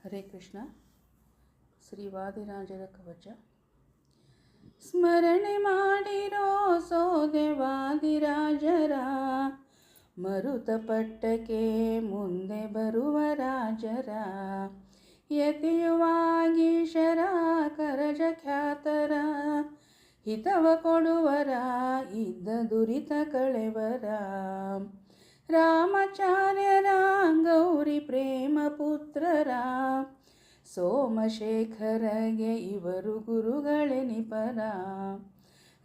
ಹರೇ ಕೃಷ್ಣ. ಶ್ರೀ ವಾದಿರಾಜರ ಕವಚ. ಸ್ಮರಣೆ ಮಾಡಿರೋ ಸೋದೆ ವಾದಿರಾಜರ, ಮರುತ ಪಟ್ಟಕ್ಕೆ ಮುಂದೆ ಬರುವ ರಾಜರ. ಯತಿಯುವಾಗೀಶರ ಕರಜ ಖ್ಯಾತರ, ಹಿತವ ಕೊಡುವರ ಇದ್ದ ದುರಿತ ಕಳೆವರ. ರಾಮಚಾರ್ಯರ ಗೌರಿ ಪ್ರೇಮ ಪುತ್ರರ, ಸೋಮಶೇಖರಗೆ ಇವರು ಗುರುಗಳೆನಿಪರ.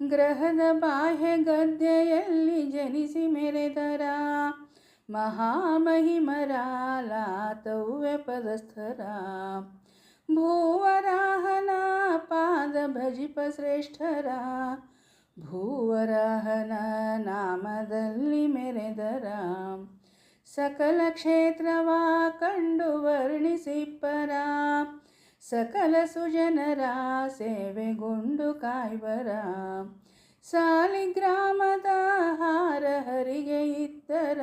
ಗ್ರಹದ ಬಾಹ್ಯ ಗದ್ದೆಯಲ್ಲಿ ಜನಿಸಿ ಮೆರೆದರ, ಮಹಾಮಹಿಮರ ಲಾತವ್ಯ ಪದಸ್ಥರ. ಭೂವರಾಹನ ಪಾದ ಭಜಿಪ ಶ್ರೇಷ್ಠರ, ಭೂವರಾಹನ ನಾಮದಲ್ಲಿ ಮೆರೆದರ. ಸಕಲ ಕ್ಷೇತ್ರವ ಕಂಡು ವರ್ಣಿಸಿಪ್ಪರ, ಸಕಲ ಸುಜನರ ಸೇವೆಗೊಂಡು ಕಾಯ್ವರ. ಸಾಲಿಗ್ರಾಮದ ಹಾರ ಹರಿಗೆ ಇತ್ತರ,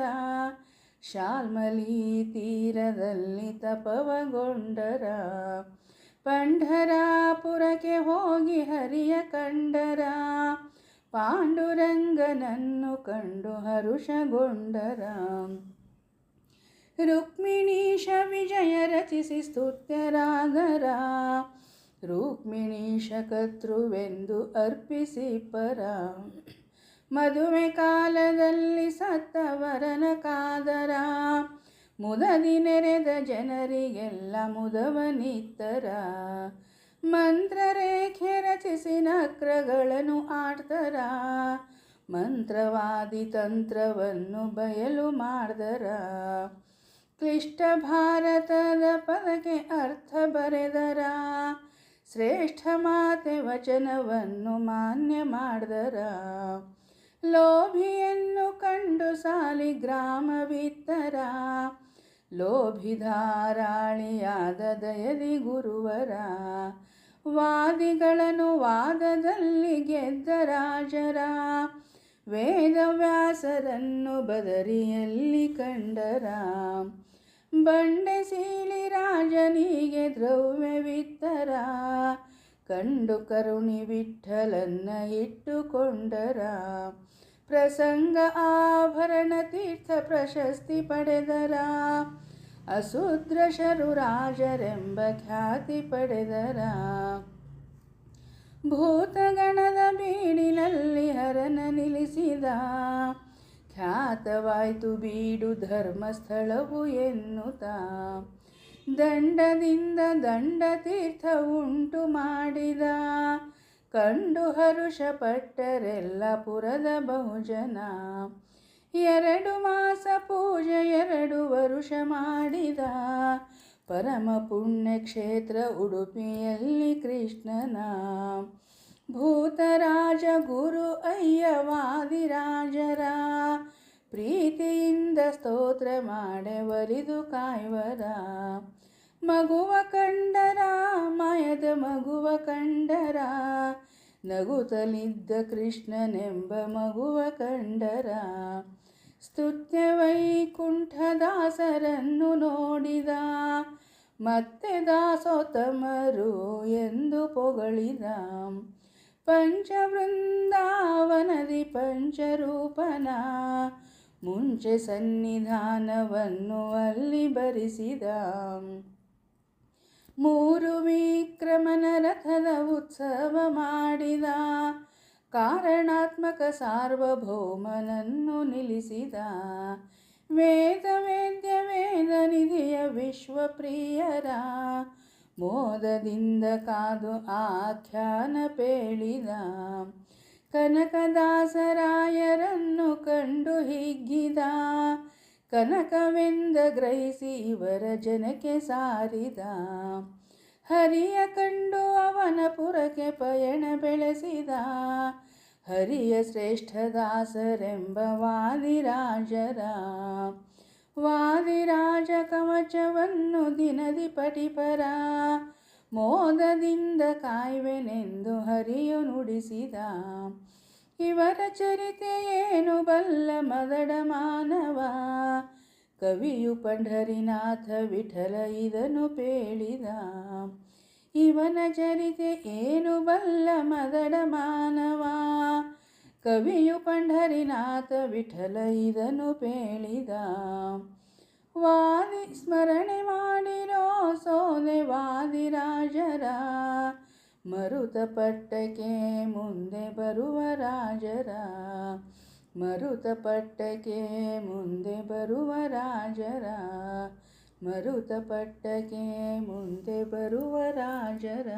ಶಾಲ್ಮಲಿ ತೀರದಲ್ಲಿ ತಪವಗೊಂಡರ. ಪಂಢರಾಪುರಕ್ಕೆ ಹೋಗಿ ಹರಿಯ ಕಂಡರ, ಪಾಂಡುರಂಗನನ್ನು ಕಂಡು ಹರುಷಗೊಂಡರ. ರುಕ್ಮಿಣೀಶ ವಿಜಯ ರಚಿಸಿ ಸ್ತುತ್ಯರಾದರ, ರುಕ್ಮಿಣೀಶ ಕರ್ತೃವೆಂದು ಅರ್ಪಿಸಿ ಪರ. ಮದುವೆ ಕಾಲದಲ್ಲಿ ಸತ್ತವರನ ಕಾದರ, ಮುದದಿ ನೆರೆದ ಜನರಿಗೆಲ್ಲ ಮುದವನಿತ್ತರ. ಮಂತ್ರರೇಖೆ ರಚಿಸಿ ನಕ್ರಗಳನ್ನು ಆಡ್ತರ, ಮಂತ್ರವಾದಿ ತಂತ್ರವನ್ನು ಬಯಲು ಮಾಡ್ದರ. ಕ್ಲಿಷ್ಟ ಭಾರತದ ಪದಕ್ಕೆ ಅರ್ಥ ಬರೆದರ, ಶ್ರೇಷ್ಠ ಮಾತೆ ವಚನವನ್ನು ಮಾನ್ಯ ಮಾಡ್ದರ. ಲೋಭಿಯನ್ನು ಕಂಡು ಸಾಲಿಗ್ರಾಮವಿತ್ತರ, ಲೋಭಿಧಾರಾಳಿಯಾದ ದಯದಿ ಗುರುವರ. ವಾದಿಗಳನ್ನು ವಾದದಲ್ಲಿ ಗೆದ್ದ ರಾಜರ, ವೇದವ್ಯಾಸರನ್ನು ಬದರಿಯಲ್ಲಿ ಕಂಡರ. ಬಂಡೆ ಸೀಳಿ ರಾಜನಿಗೆ ದ್ರವ್ಯವಿತ್ತರ, ಕಂಡು ಕರುಣಿ ವಿಠ್ಠಲನ್ನ ಇಟ್ಟುಕೊಂಡರ. ಪ್ರಸಂಗ ಆಭರಣ ತೀರ್ಥ ಪ್ರಶಸ್ತಿ ಪಡೆದರ, ಅಶೂದ್ರಶರು ರಾಜರೆಂಬ ಖ್ಯಾತಿ ಪಡೆದರ. ಭೂತಗಣದ ಬೀಡಿನಲ್ಲಿ ಹರನ ನಿಲ್ಲಿಸಿದ, ಖ್ಯಾತವಾಯ್ತು ಬೀಡು ಧರ್ಮಸ್ಥಳವು ಎನ್ನುತ್ತ. ದಂಡದಿಂದ ದಂಡ ತೀರ್ಥ ಉಂಟು ಮಾಡಿದ, ಕಂಡು ಹರುಷ ಪಟ್ಟರೆಲ್ಲ ಪುರದ ಬಹುಜನ. 2 ಮಾಸ ಪೂಜೆ 2 ವರುಷ ಮಾಡಿದ, ಪರಮ ಪುಣ್ಯ ಕ್ಷೇತ್ರ ಉಡುಪಿಯಲ್ಲಿ ಕೃಷ್ಣನ. ಭೂತರಾಜ ಗುರು ಅಯ್ಯ ವಾದಿರಾಜರ, ಪ್ರೀತಿಯಿಂದ ಸ್ತೋತ್ರ ಮಾಡೆ ವರಿದು ಕಾಯ್ವರ. ಮಗುವ ಕಂಡರ ಮಾಯದ ಮಗುವ ಕಂಡರ, ನಗುತ್ತಲಿದ್ದ ಕೃಷ್ಣನೆಂಬ ಮಗುವ ಕಂಡರ. ಸ್ತುತ್ಯ ವೈಕುಂಠದಾಸರನ್ನು ನೋಡಿದ, ಮತ್ತೆ ದಾಸೋತ್ತಮರು ಎಂದು ಪೊಗಳಿದ. ಪಂಚವೃಂದಾವನದಿ ಪಂಚರೂಪನ, ಮುಂಚೆ ಸನ್ನಿಧಾನವನ್ನು ಅಲ್ಲಿ ಬರಿಸಿದ. 3 ವಿಕ್ರಮನ ರಥದ ಉತ್ಸವ ಮಾಡಿದ, ಕಾರಣಾತ್ಮಕ ಸಾರ್ವಭೌಮನನ್ನು ನಿಲ್ಲಿಸಿದ. ವೇದ ವೇದ್ಯ ವೇದ ನಿಧಿಯ ವಿಶ್ವಪ್ರಿಯರ, ಮೋದದಿಂದ ಕಾದು ಆಖ್ಯಾನ ಪೇಳಿದ. ಕನಕದಾಸರಾಯರನ್ನು ಕಂಡು ಹಿಗ್ಗಿದ, ಕನಕವೆಂದ ಗ್ರಹಿಸಿ ಇವರ ಜನಕ್ಕೆ ಸಾರಿದ. ಹರಿಯ ಕಂಡು ಅವನ ಪುರಕ್ಕೆ ಪಯಣ ಬೆಳೆಸಿದ, ಹರಿಯ ಶ್ರೇಷ್ಠ ದಾಸರೆಂಬ ವಾದಿರಾಜರ. ವಾದಿರಾಜ ಕವಚವನ್ನು ದಿನದಿ ಪಠಿಪರ, ಮೋದದಿಂದ ಕಾಯ್ವೆನೆಂದು ಹರಿಯು ನುಡಿಸಿದ. ಇವರ ಚರಿತೆಯೇನು ಬಲ್ಲ ಮದಡ ಮಾನವ, ಕವಿಯು ಪಂಢರಿನಾಥ ವಿಠಲ ಇದನ್ನು ಪೇಳಿದ. ಇವನ ಚರಿತೆ ಏನು ಬಲ್ಲ ಮದಡ ಮಾನವ. ಕವಿಯು ಪಂಢರಿನಾಥ ವಿಠಲ ಇದನ್ನು ಪೇಳಿದ. ವಾದಿ ಸ್ಮರಣೆ ಮಾಡಿರೋ ಸೋದೆ ವಾದಿರಾಜರ. ಮರುತ ಪಟ್ಟಕ್ಕೆ ಮುಂದೆ ಬರುವ ರಾಜರ. ಮರುತ ಪಟ್ಟಕ್ಕೆ ಮುಂದೆ ಬರುವ ರಾಜರ. ಮರುತ ಪಟ್ಟಕ್ಕೆ ಮುಂದೆ ಬರುವ ರಾಜರ.